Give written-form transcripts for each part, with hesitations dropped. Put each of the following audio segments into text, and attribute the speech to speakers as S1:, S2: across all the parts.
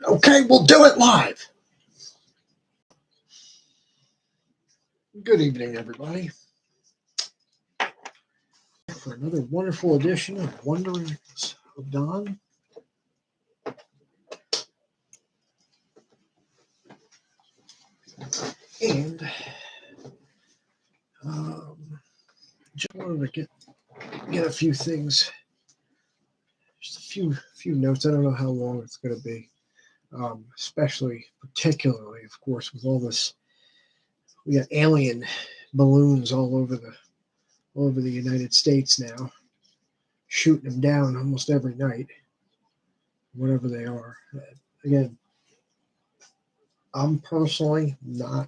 S1: Okay, we'll do it live. Good evening, everybody, for another wonderful edition of Wonderings of Dawn. And just wanted to get a few things, just a few notes. I don't know how long it's going to be, particularly, of course, with all this. We got alien balloons all over the United States now, shooting them down almost every night, whatever they are. Again, I'm personally not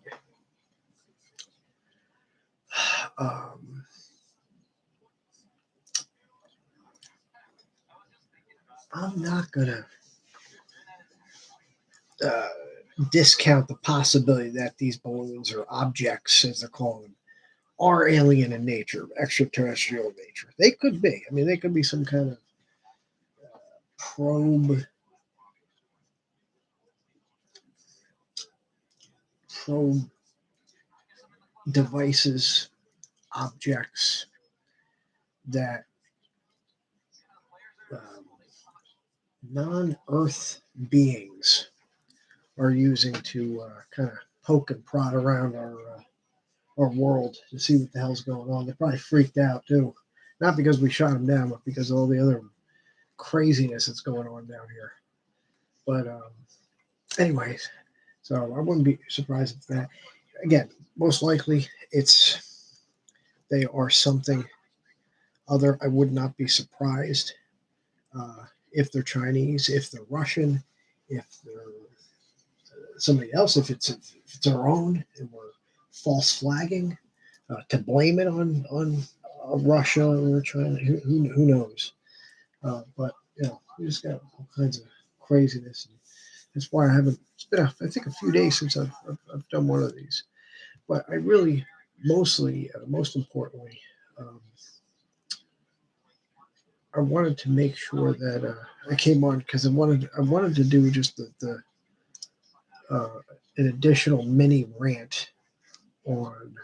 S1: I'm not gonna discount the possibility that these balloons or objects, as they're calling them, are alien in nature, extraterrestrial in nature. They could be. I mean, they could be some kind of probe devices, objects that um, non-Earth beings are using to kind of poke and prod around our world to see what the hell's going on. They're probably freaked out too, not because we shot them down, but because of all the other craziness that's going on down here. But anyways, so I wouldn't be surprised if that. Again, most likely they are something other. I would not be surprised if they're Chinese, if they're Russian, if they're somebody else, if it's our own, and we're false flagging to blame it on Russia or China. Who knows? But we just got all kinds of craziness, and that's why I haven't. It's been I think a few days since I've done one of these. But I really, most importantly, I wanted to make sure that I came on because I wanted to do just the an additional mini rant on.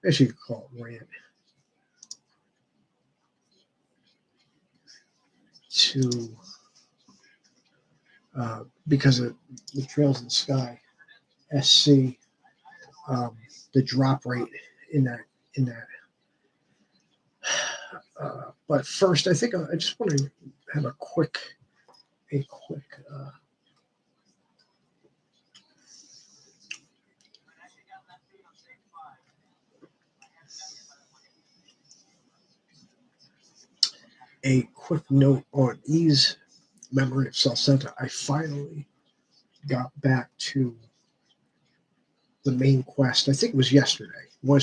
S1: I guess you could call it rant to because of the Trails in the Sky SC, the drop rate in that. But first, I think I just want to have a quick note on E's memory of Celceta. I finally got back to the main quest. I think it was yesterday. I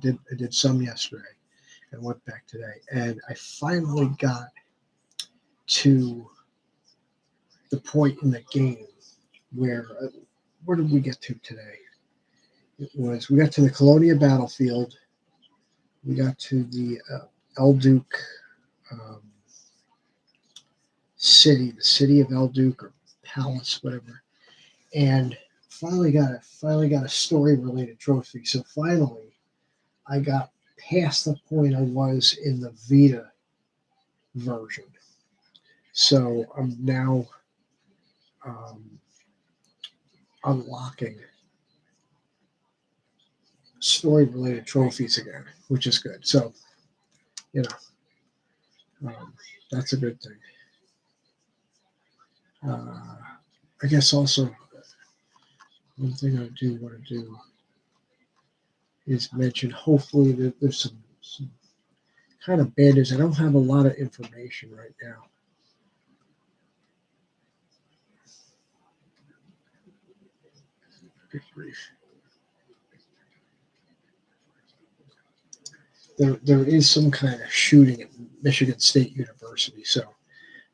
S1: did some yesterday and went back today. And I finally got to the point in the game where did we get to today? We got to the Colonia battlefield. We got to the El Duque city, the city of El Duque or palace, whatever, and finally got a story related trophy. So finally, I got past the point I was in the Vita version. So I'm now unlocking story related trophies again, which is good. So that's a good thing. I guess also one thing I do want to do is mention, hopefully, that there's some kind of bad news. I don't have a lot of information right now. Good grief. There is some kind of shooting at Michigan State University, so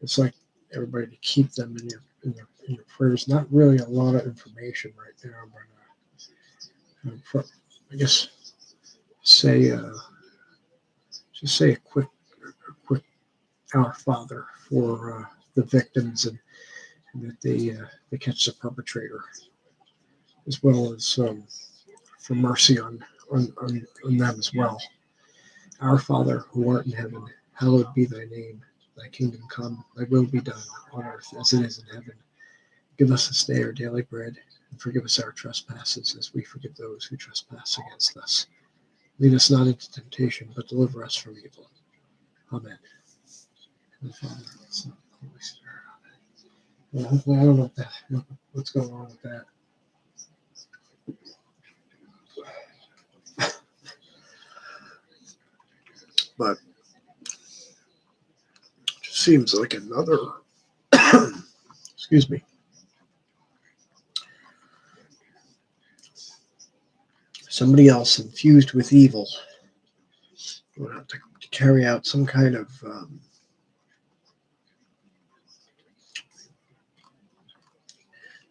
S1: it's like everybody to keep them in your prayers. Not really a lot of information right now, but I guess just say a quick Our Father for the victims and that they catch the perpetrator, as well as for mercy on them as well. Our Father who art in heaven, hallowed be thy name. Thy kingdom come, thy will be done on earth as it is in heaven. Give us this day our daily bread, and forgive us our trespasses as we forgive those who trespass against us. Lead us not into temptation, but deliver us from evil. Amen. And the Father, the Son, and the Holy Spirit. Amen. I don't know what's going on with that. But it just seems like another, excuse me, somebody else infused with evil will have to carry out some kind of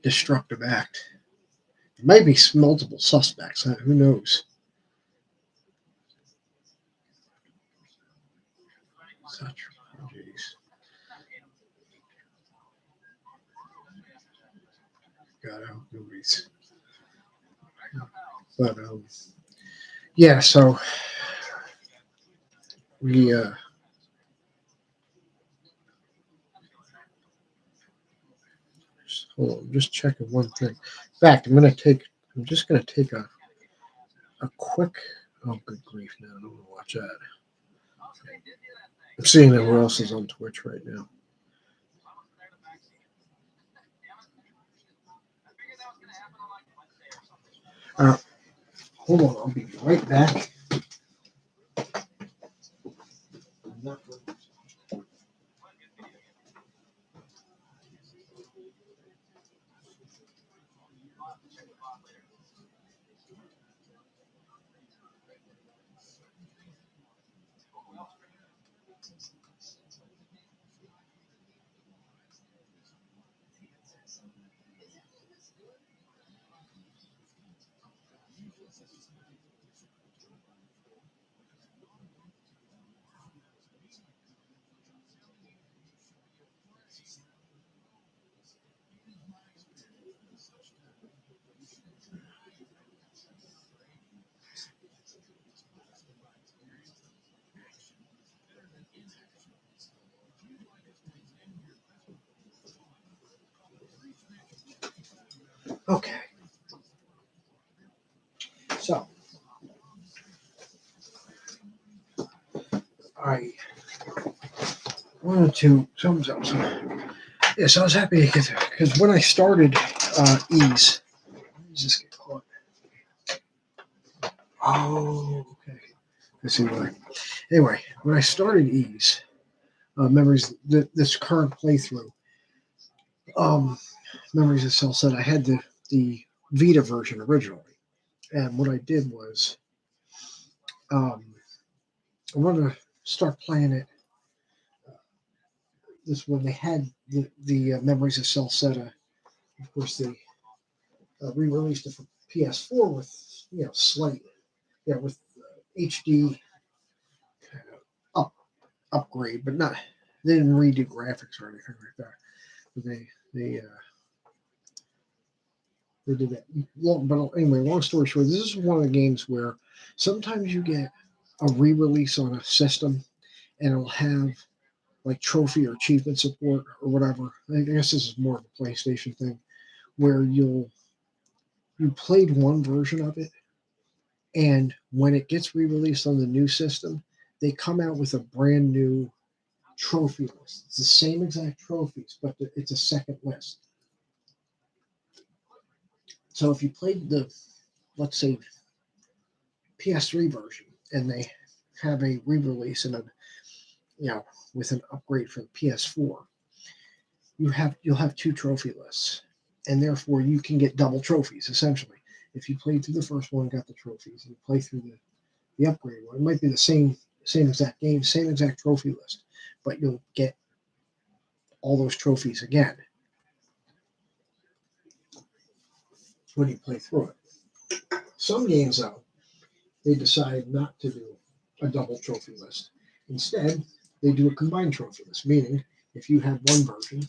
S1: destructive act. It might be multiple suspects. Who knows? Such tragedies. God, I hope nobody's. But yeah. So we hold on. I'm just checking one thing. In fact, I'm just gonna take a quick. Oh, good grief! Now I don't want to watch that. I'm seeing that who else is on Twitch right now. Hold on, I'll be right back. Okay. So I wanted to. Yes, I was happy because when I started Ease, does this get caught? Oh, okay. I see why. Anyway, when I started Ease, memories this current playthrough, um, memories of Celceta, I had the Vita version originally, and what I did was um, I wanted to start playing it. This when they had the memories of Celceta. Of course, they re-released it for PS4 with slight with HD up upgrade, but not they didn't redo graphics or anything like that. But they did that. But anyway, long story short, this is one of the games where sometimes you get a re-release on a system and it'll have like trophy or achievement support or whatever. I guess this is more of a PlayStation thing where you played one version of it, and when it gets re-released on the new system, they come out with a brand new trophy list. It's the same exact trophies, but it's a second list. So if you played the, let's say, PS3 version, and they have a re-release and with an upgrade for the PS4, you'll have two trophy lists, and therefore you can get double trophies essentially. If you played through the first one, got the trophies, and you play through the upgrade one, it might be the same exact game, same exact trophy list, but you'll get all those trophies again when you play through it. Some games, though, they decide not to do a double trophy list. Instead, they do a combined trophy list, meaning if you have one version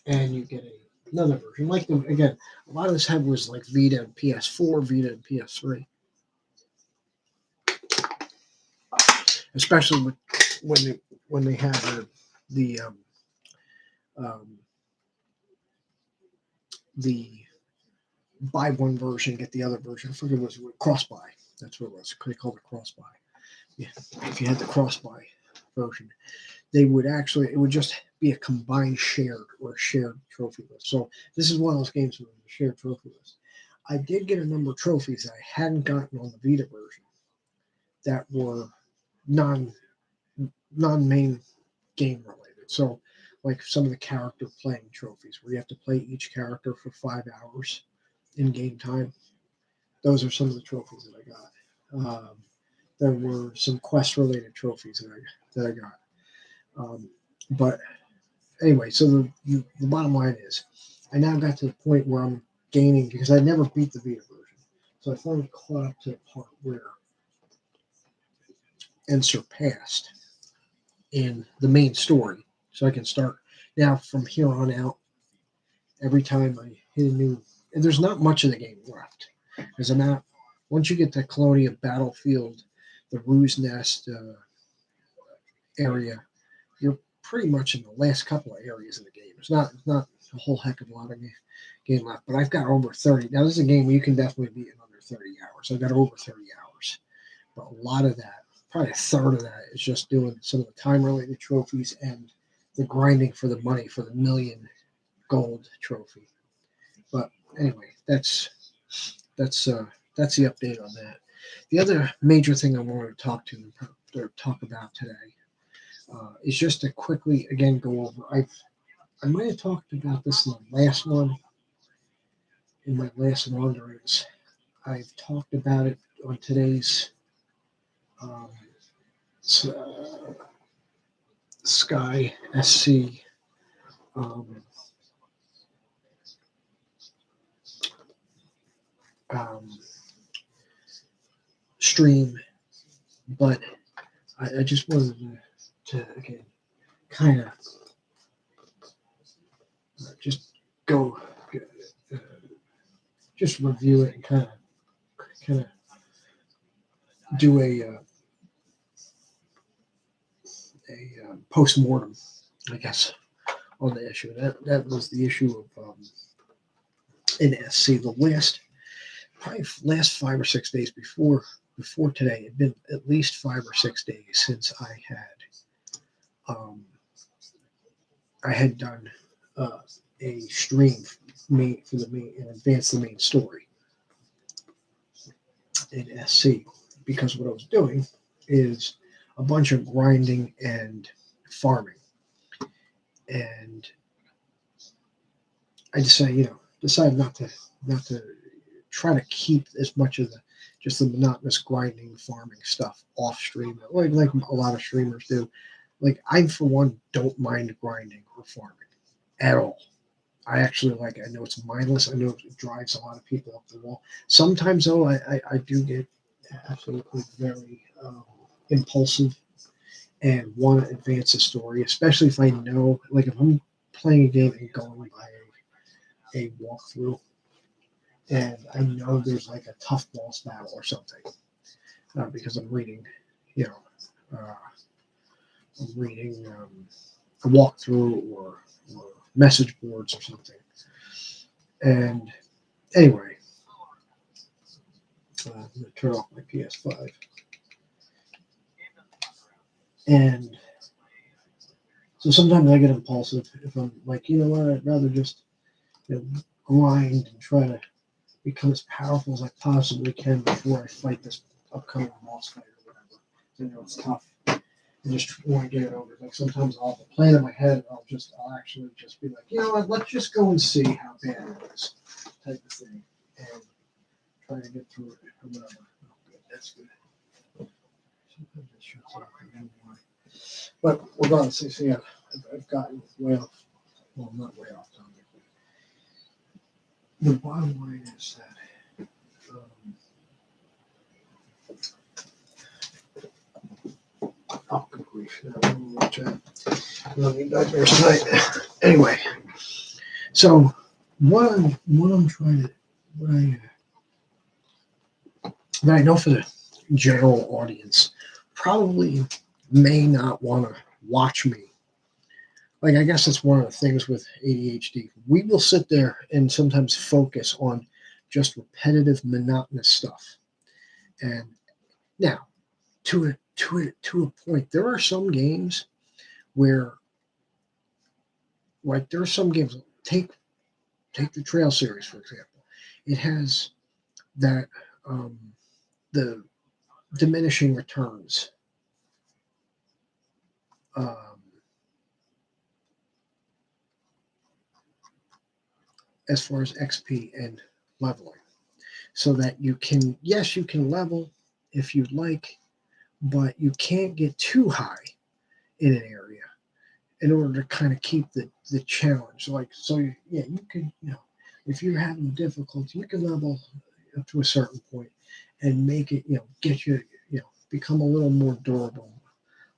S1: and you get another version, like again, a lot of this had was like Vita and PS4, Vita and PS3, especially with when they had the um, the buy one version, get the other version. I forget what it was, cross buy. That's what it was. They called it cross buy. Yeah, if you had the cross buy version, they would actually, it would just be a combined shared or shared trophy list. So this is one of those games where there's a shared trophy list. I did get a number of trophies I hadn't gotten on the Vita version that were non-main game related. So like some of the character playing trophies where you have to play each character for 5 hours in game time. Those are some of the trophies that I got. There were some quest related trophies that I got. But anyway, so the bottom line is, I now got to the point where I'm gaining because I never beat the Vita version, so I finally caught up to the part where and surpassed in the main story, so I can start now from here on out. Every time I hit a new, and there's not much of the game left, because I'm not. Once you get to Colonia Battlefield, the Ruse Nest area, you're pretty much in the last couple of areas of the game. It's not a whole heck of a lot of game left, but I've got over 30. Now, this is a game you can definitely beat in under 30 hours. I've got over 30 hours. But a lot of that, probably a third of that, is just doing some of the time-related trophies and the grinding for the money for the million gold trophy. But anyway, that's the update on that. The other major thing I wanted to talk about today is just to quickly again go over. I might have talked about this in the last one, in my last wanderings. I've talked about it on today's um, Sky SC um, stream, but I just wanted to again kind of just go just review it and kind of do a post-mortem, I guess, on the issue. That was the issue of in SC. The last 5 or 6 days before today, it'd been at least 5 or 6 days since I had done a stream for the main and advance the main story in SC, because what I was doing is a bunch of grinding and farming, and I decided not to try to keep as much of the monotonous grinding farming stuff off stream, like a lot of streamers do. Like, I for one don't mind grinding or farming at all. I actually like it. I know it's mindless. I know it drives a lot of people up the wall. Sometimes, though, I do get absolutely very impulsive and want to advance the story, especially if I know, like if I'm playing a game and going by a walkthrough, and I know there's like a tough boss battle or something, because I'm reading, I'm reading a walkthrough or message boards or something. And anyway, I'm going to turn off my PS5. And so sometimes I get impulsive if I'm like, you know what, I'd rather just grind and try to become as powerful as I possibly can before I fight this upcoming boss fight or whatever. I know it's tough. I just want to get it over. Like sometimes I'll have a plan in my head. I'll actually just be like, you know what, let's just go and see how bad it is, type of thing, and try to get through it or whatever. Oh, good, that's good. Sometimes it shuts off. I don't know why. But regardless, so yeah, I've gotten way off. Well, not way off topic. The bottom line is that oh, good grief! That one watch out. Let me digress tonight. Anyway, so what I'm trying to what I that I know for the general audience probably may not want to watch me. Like, I guess that's one of the things with ADHD. We will sit there and sometimes focus on just repetitive, monotonous stuff. And now, to a point, there are some games where, like, there are some games. Take the Trail series for example. It has that the diminishing returns. Um, as far as XP and leveling, so that you can, yes, you can level if you'd like, but you can't get too high in an area in order to kind of keep the challenge. Like, so, yeah, you can, if you're having difficulty, you can level up to a certain point and make it, get you, become a little more durable,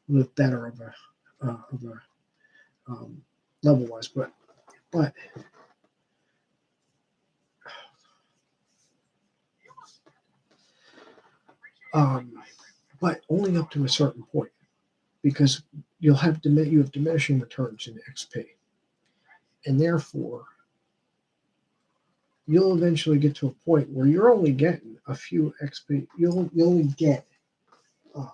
S1: a little better of a level wise. But um, but only up to a certain point, because you have diminishing returns in XP, and therefore you'll eventually get to a point where you're only getting a few XP. You only get uh,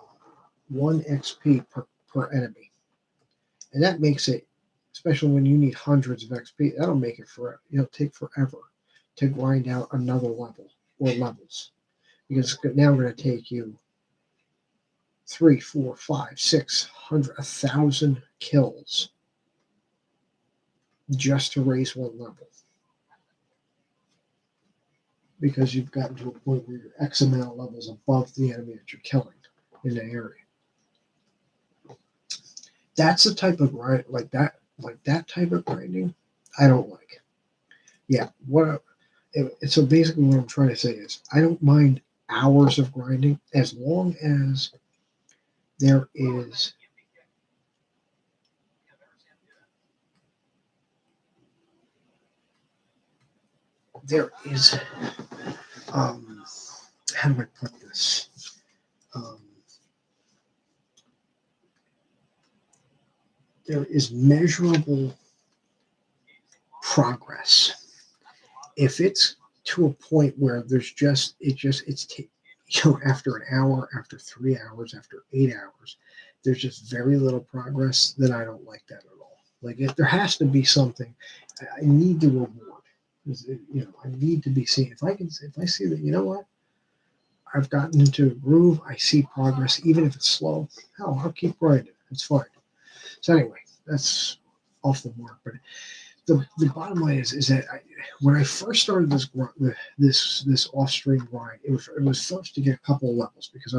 S1: 1 XP per enemy, and that makes it, especially when you need hundreds of XP, that'll make it forever. It'll take forever to grind out another level or levels, because it's now going to take you 3, 4, 5, 600, 1,000 kills just to raise one level, because you've gotten to a point where you're X amount of levels above the enemy that you're killing in the area. That's the type of grind, like that type of grinding, I don't like. Yeah, so basically what I'm trying to say is I don't mind hours of grinding as long as there is how do I put this? There is measurable progress. If it's to a point where after an hour, after 3 hours, after 8 hours, there's just very little progress, then I don't like that at all. Like, if there has to be something, I need the reward. I need to be seen. If I see that, what, I've gotten into a groove, I see progress, even if it's slow, hell, I'll keep grinding. It's fine. So anyway, that's off the mark. But the bottom line is that when I first started this off stream grind, it was first to get a couple of levels, because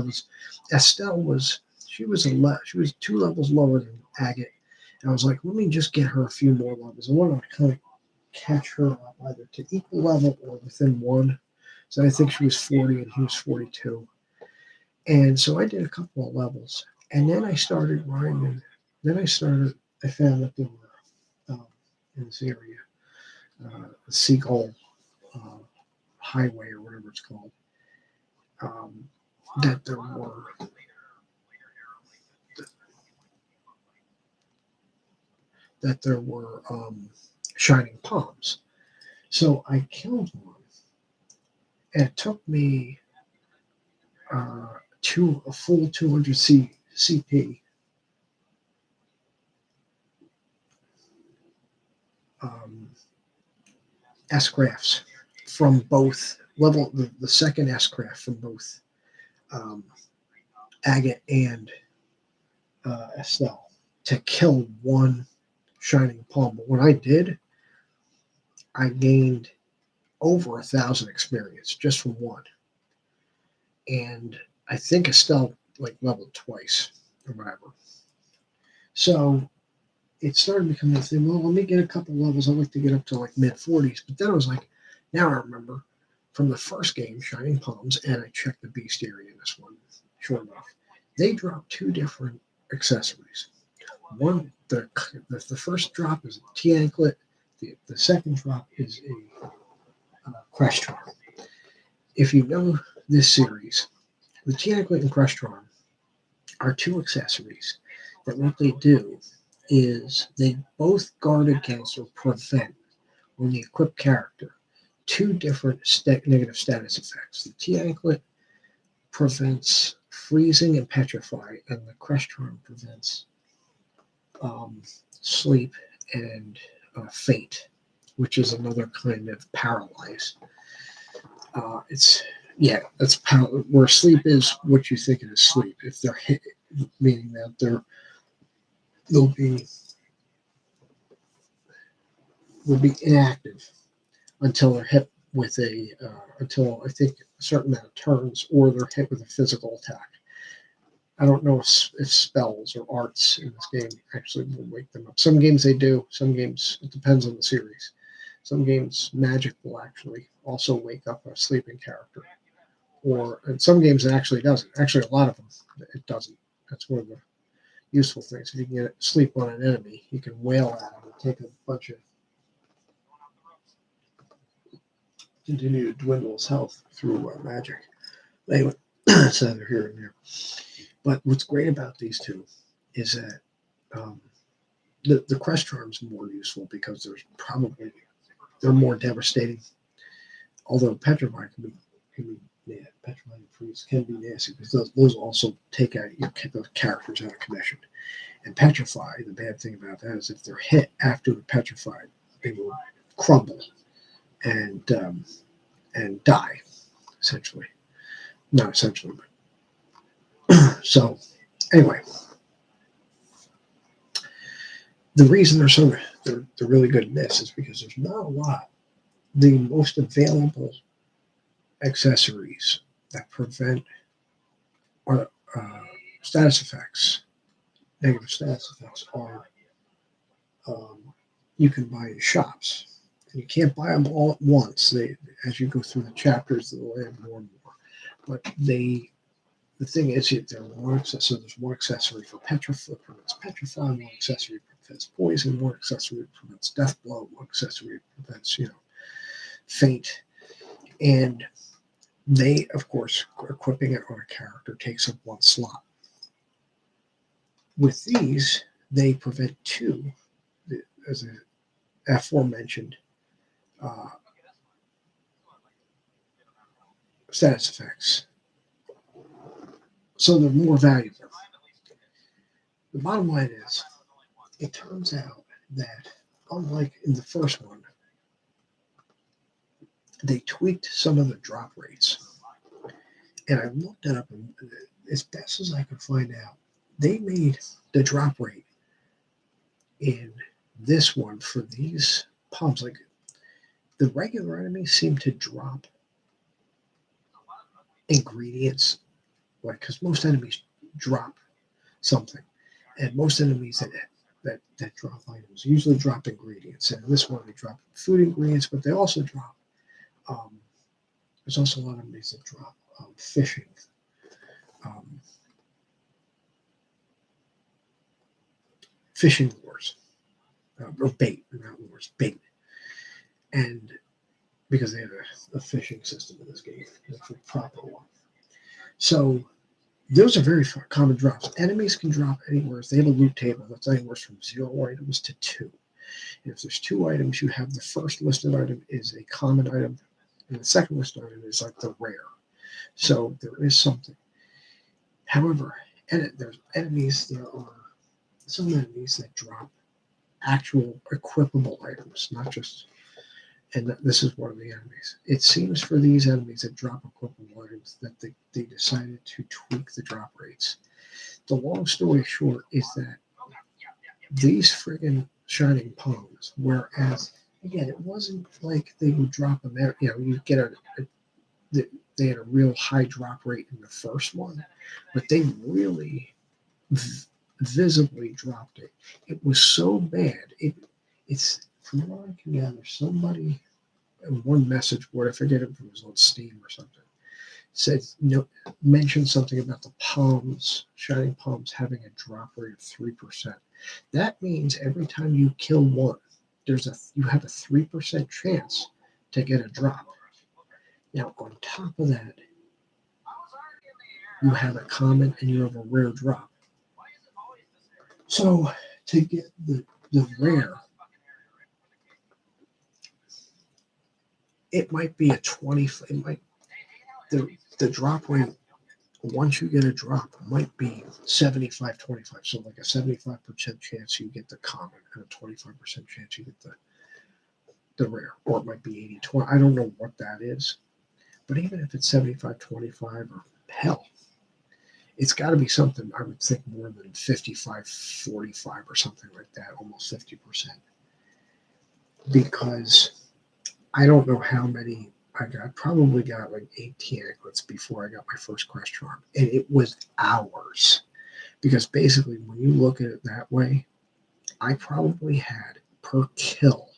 S1: Estelle was 2 levels lower than Agate, and I was like, let me just get her a few more levels. I wanted to kind of catch her up either to equal level or within one. So I think she was 40 and he was 42, and so I did a couple of levels, and then I started grinding. I found that there were in this area, the Seagull Highway or whatever it's called, that there were shining poms. So I killed one, and it took me a full 200 CP. S-crafts from both level, the second S-craft from both Agate and Estelle, to kill one shining palm. But when I did, I gained over 1,000 experience just from one. And I think Estelle like leveled twice or whatever. So it started becoming a thing. Well, let me get a couple levels. I'd like to get up to like mid 40s. But then I was like, now I remember from the first game, Shining Palms, and I checked the beast area in this one. Sure enough, they dropped 2 different accessories. The first drop is a T anklet. The second drop is a crash charm. If you know this series, the T anklet and crash charm are two accessories that what they do is they both guard against or prevent on the equipped character two different negative status effects. The T anklet prevents freezing and petrify, and the crash charm prevents sleep and fate, which is another kind of paralyze. That's where sleep is what you think it is sleep. If they're hit, meaning that they'll be inactive until they're hit with until I think a certain amount of turns, or they're hit with a physical attack. I don't know if spells or arts in this game actually will wake them up. Some games they do. Some games it depends on the series. Some games magic will actually also wake up a sleeping character, or in some games it actually doesn't. Actually, a lot of them it doesn't. That's one of the useful things. If you can get sleep on an enemy, you can wail at them and take a bunch of continue to dwindle his health through magic. Anyway, it's either here and there. But what's great about these two is that the crest charm's more useful because they're more devastating. Although petrify petrify and freeze can be nasty because those also take out those characters out of commission. And petrify, the bad thing about that is if they're hit after they're petrified, they will crumble and die, essentially. Not essentially, but so anyway, the reason they're really good in this is because there's not a lot. The most available accessories that prevent our status effects, negative status effects, are you can buy in shops. And you can't buy them all at once. As you go through the chapters, they'll add more and more. But the thing is, there are more accessories. So there's one accessory for petrify, prevents petrify, one accessory prevents poison, one accessory prevents death blow, one accessory prevents faint, and they, of course, equipping it on a character takes up one slot. With these, they prevent two, as the aforementioned status effects. So they're more valuable. The bottom line is, it turns out that, unlike in the first one, they tweaked some of the drop rates. And I looked it up, and as best as I could find out, they made the drop rate in this one for these pumps, like the regular enemies seem to drop ingredients, like because most enemies drop something, and most enemies that drop items usually drop ingredients. And in this one, they drop food ingredients, but they also drop. There's also a lot of enemies that drop fishing. Fishing lures, or bait, not lures, bait. And because they have a fishing system in this game, that's a proper one. So those are very common drops. Enemies can drop anywhere. If they have a loot table, that's anywhere from 0 items to 2. And if there's 2 items, you have the first listed item is a common item, and the second listed item is like the rare. So there is something. However, there's enemies. There are some enemies that drop actual equipable items, not just. And this is one of the enemies. It seems for these enemies that drop equipable items that they decided to tweak the drop rates. The long story short is that these friggin' Shining Poms, whereas, again, it wasn't like they would drop them, you get they had a real high drop rate in the first one, but they really visibly dropped it. It was so bad. It's from what I can gather, somebody in one message board, I forget if it was on Steam or something, said mentioned something about the Poms, Shining Poms, having a drop rate of 3%. That means every time you kill one, you have a 3% chance to get a drop. Now, on top of that, you have a common and you have a rare drop. So to get the rare, it might be a 20. It might the drop rate once you get a drop might be 75-25. So like a 75% chance you get the common and a 25% chance you get the rare, or it might be 80-20. I don't know what that is, but even if it's 75-25 or hell, it's got to be something I would think more than 55-45 or something like that, almost 50%. Because I don't know how many I got. Probably got like 18 anklets before I got my first crest charm, and it was hours. Because basically, when you look at it that way, I probably had per kill,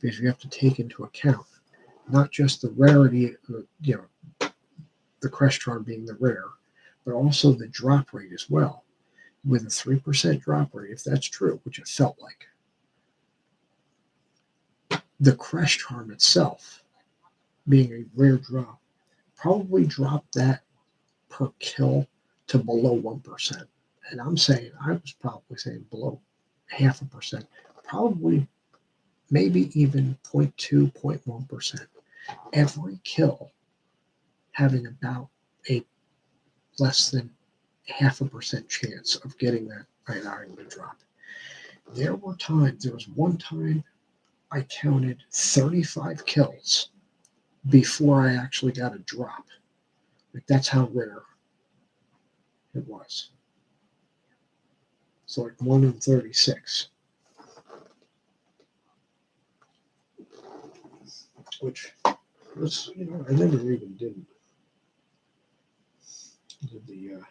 S1: because you have to take into account not just the rarity, the crest charm being the rare, but also the drop rate as well. With a 3% drop rate, if that's true, which it felt like, the crest charm itself, being a rare drop, probably dropped that per kill to below 1%. And I was probably saying below 0.5%, probably maybe even 0.2, 0.1%. Every kill having about a less than 0.5% chance of getting that iron to drop. There was one time I counted 35 kills before I actually got a drop. Like, that's how rare it was. So like 1 in 36. Which was, I never even did the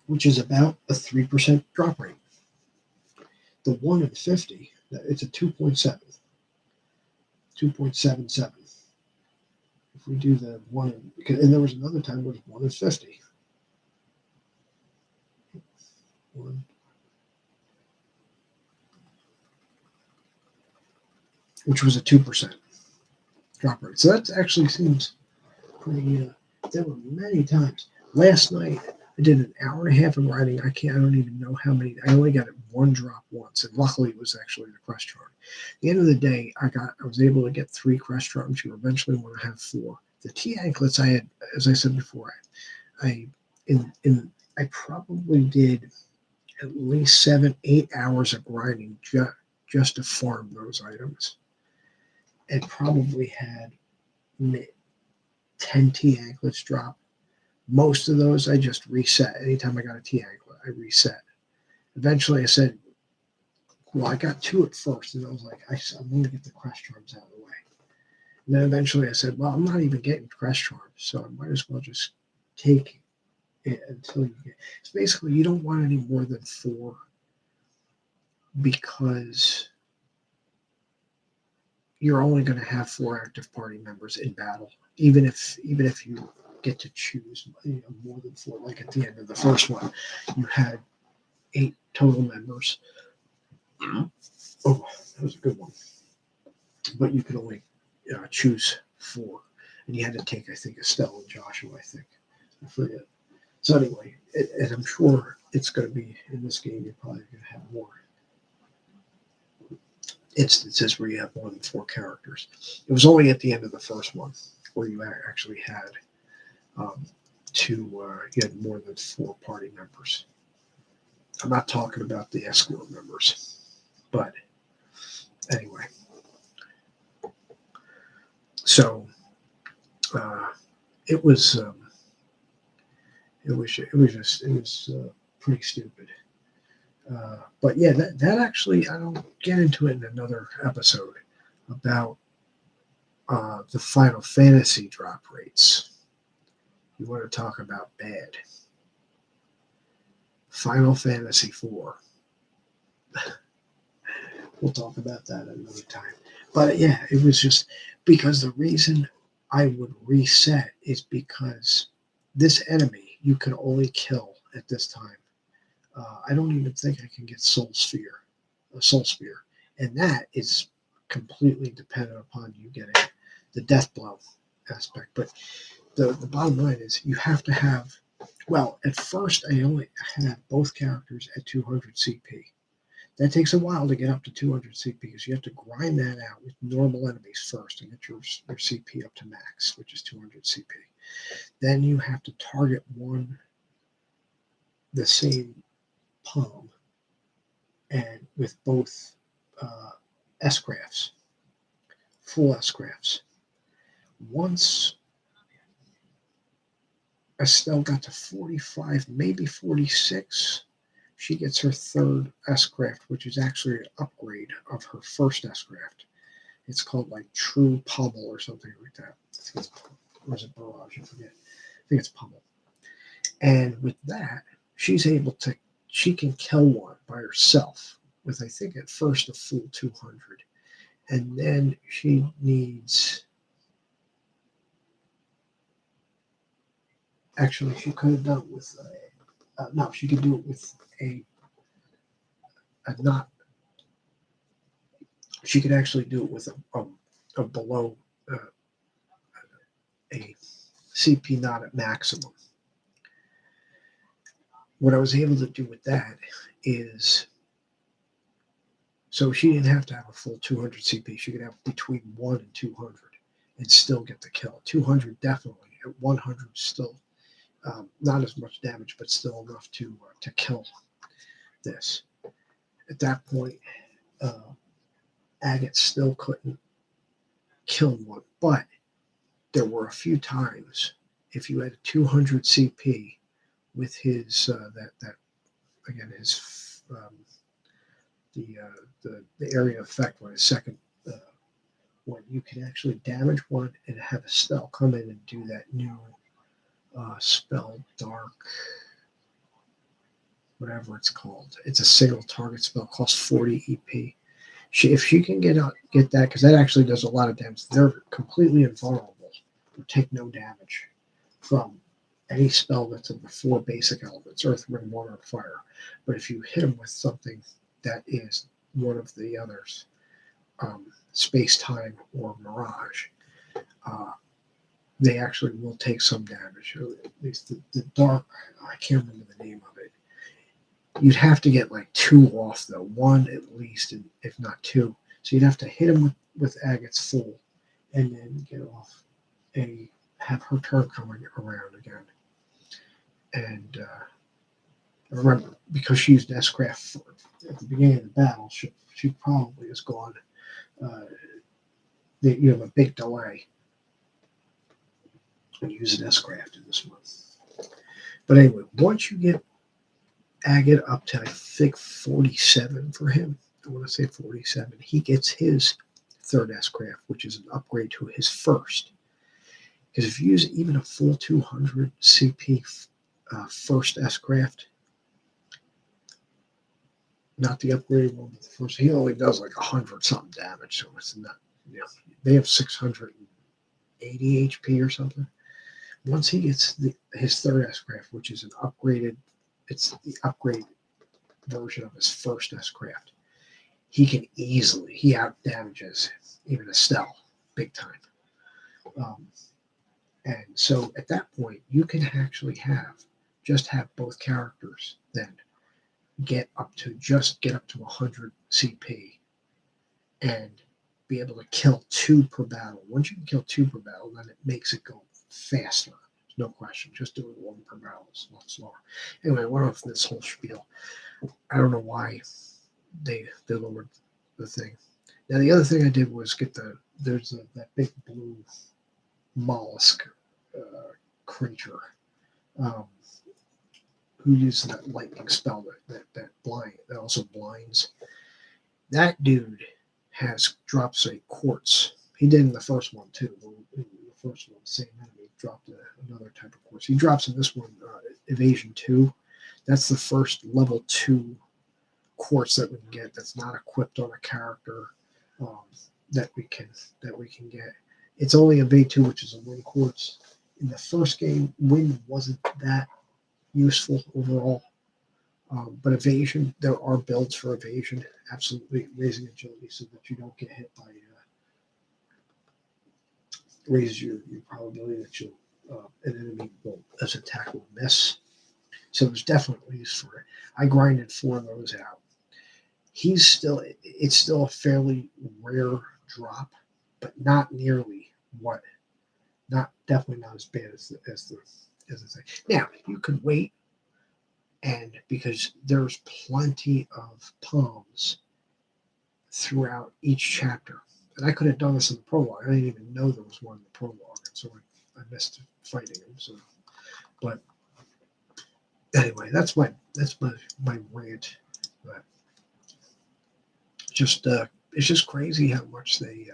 S1: which is about a 3% drop rate. The 1 in 50, it's a 2.7. 2.77. If we do the 1 in, and there was another time it was 1 in 50. 1. Which was a 2% drop rate. So that actually seems pretty. There were many times. Last night I did an hour and a half of riding. I don't even know how many. I only got it one drop once, and luckily it was actually the crest charm. At the end of the day, I was able to get 3 crest charms. You eventually want to have 4. The T anklets I had, as I said before, I probably did at least 7-8 hours of grinding just to farm those items. And probably had 10 T anklets drop. Most of those I just reset. Anytime I got a T anklet, I reset. Eventually I said, well, I got 2 at first, and I was like, I'm going to get the crest charms out of the way. And then eventually I said, well, I'm not even getting crest charms, so I might as well just take it until you get. So basically, you don't want any more than 4, because you're only going to have 4 active party members in battle, even if you get to choose more than 4. Like at the end of the first one, you had 8 total members. Oh, that was a good one. But you could only choose 4, and you had to take, I think, Estelle and Joshua. I forget. So anyway, and I'm sure it's going to be in this game. You're probably going to have more instances where you have more than 4 characters. It was only at the end of the first one where you actually had you had more than 4 party members. I'm not talking about the escort members, but anyway. So it was pretty stupid. But yeah, that actually, I don't get into it in another episode about the Final Fantasy drop rates. You want to talk about bad. Final Fantasy 4. We'll talk about that another time. But yeah, it was just because the reason I would reset is because this enemy you can only kill at this time. I don't even think I can get a Soul Spear, and that is completely dependent upon you getting the Death Blow aspect. But the bottom line is you have to have. Well, at first I only had both characters at 200 CP. That takes a while to get up to 200 CP because you have to grind that out with normal enemies first and get your CP up to max, which is 200 CP. Then you have to target the same palm and with both S-crafts, full S-crafts. Once Estelle got to 45, maybe 46, she gets her third S-craft, which is actually an upgrade of her first S-craft. It's called like True Pummel or something like that. Or is it Barrage? I forget. I think it's Pummel. And with that, she can kill one by herself with, I think, at first a full 200. And then she needs. Actually, she could have done it with no, she could do it with a not. She could actually do it with a below a CP not at maximum. What I was able to do with that is, so she didn't have to have a full 200 CP. She could have between 1 and 200 and still get the kill. 200 definitely. At 100 still not as much damage, but still enough to kill this. At that point, Agate still couldn't kill one, but there were a few times if you had a 200 CP with his that again his the area effect on his second one, you can actually damage one and have a spell come in and do that new spell dark, whatever it's called. It's a single target spell, costs 40 EP. If she can get that, because that actually does a lot of damage. They're completely invulnerable or take no damage from any spell that's of the 4 basic elements: earth, wind, water, and fire. But if you hit them with something that is one of the others, space, time, or mirage, they actually will take some damage. Or at least the dark, I can't remember the name of it. You'd have to get like 2 off though, 1 at least, and if not 2. So you'd have to hit him with Agate's full, and then get off have her turn coming around again. And remember, because she used S-craft at the beginning of the battle, she probably has gone. You have a big delay when you use an S-craft in this one. But anyway, once you get Agate up to, I think, 47 for him, I want to say 47, he gets his third S-craft, which is an upgrade to his first. Because if you use even a full 200 CP first S-craft, not the upgraded one, but the first, he only does like 100 something damage, so it's not, they have 680 HP or something. Once he gets his third S-craft, which is it's the upgrade version of his first S-craft, he out damages even Estelle big time. And so at that point, you can actually have both characters then get up to 100 CP and be able to kill 2 per battle. Once you can kill 2 per battle, then it makes it go faster. No question. Just doing 1 per barrel is a lot slower. Anyway, I went off this whole spiel. I don't know why they lowered the thing. Now, the other thing I did was get that big blue mollusk creature who uses that lightning spell that also blinds. That dude drops a quartz. He did in the first one too. In the first one, the same enemy dropped another type of quartz. He drops in this one evasion 2. That's the first level 2 quartz that we can get. That's not equipped on a character that we can get. It's only a V2, which is a wind quartz. In the first game, wind wasn't that useful overall. But evasion, there are builds for evasion. Absolutely raising agility so that you don't get hit by raises your probability that you'll an enemy will as attack will miss. So there's definitely use for it. I grinded 4 of those out. It's still a fairly rare drop, but not nearly definitely not as bad as the thing. Now you could wait, and because there's plenty of poms throughout each chapter, and I could have done this in the prologue. I didn't even know there was one in the prologue, and so I missed fighting him. So, but anyway, that's my rant. But it's just crazy how much they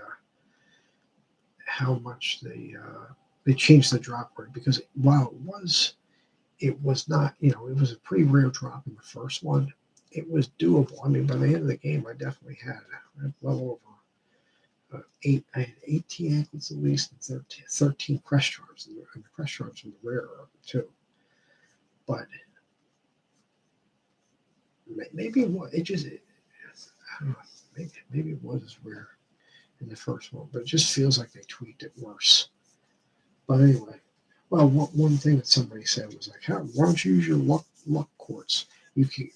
S1: changed the drop rate, because while it was not, it was a pretty rare drop in the first one. It was doable. I mean, by the end of the game, I definitely had well over 18 anklets at least, and 13 crest charms, and the crest charms were the rarer too. But maybe it was, I don't know, maybe it was as rare in the first one, but it just feels like they tweaked it worse. But anyway, well, one thing that somebody said was like, why don't you use your luck quartz? You can.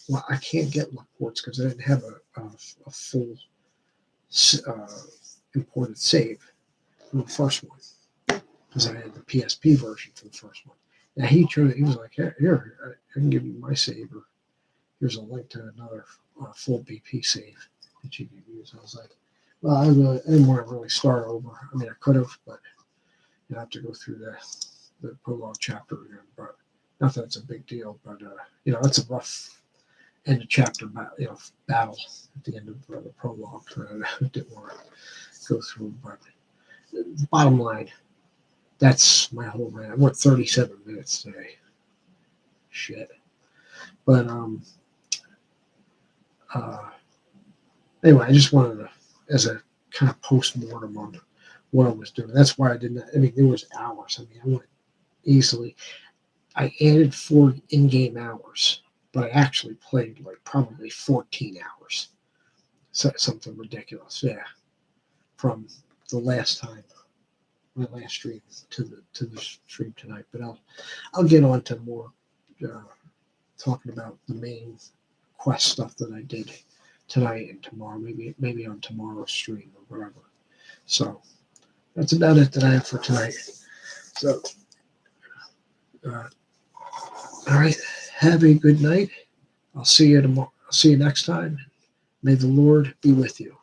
S1: Well, I can't get luck quartz because I didn't have a full imported save from the first one, because I had the PSP version for the first one. Now he was like, here, I can give you my save, or here's a link to another full BP save that you can use. I was like, well, I didn't want to really start over. I mean, I could have, but you have to go through the prologue chapter again. But not that it's a big deal, but it's a rough end of chapter battle at the end of the prologue. I didn't want to go through, but the bottom line, that's my whole rant. I went 37 minutes today. Shit. But anyway, I just wanted to, as a kind of post-mortem on what I was doing. That's why I didn't. I mean, there was hours. I mean, I went easily. I added 4 in-game hours, but I actually played like probably 14 hours. So, something ridiculous, yeah. From the last time, my last stream to the stream tonight. But I'll get on to more talking about the main quest stuff that I did tonight and tomorrow. Maybe on tomorrow's stream or whatever. So that's about it that I have for tonight. So, all right. Have a good night. I'll see you tomorrow. I'll see you next time. May the Lord be with you.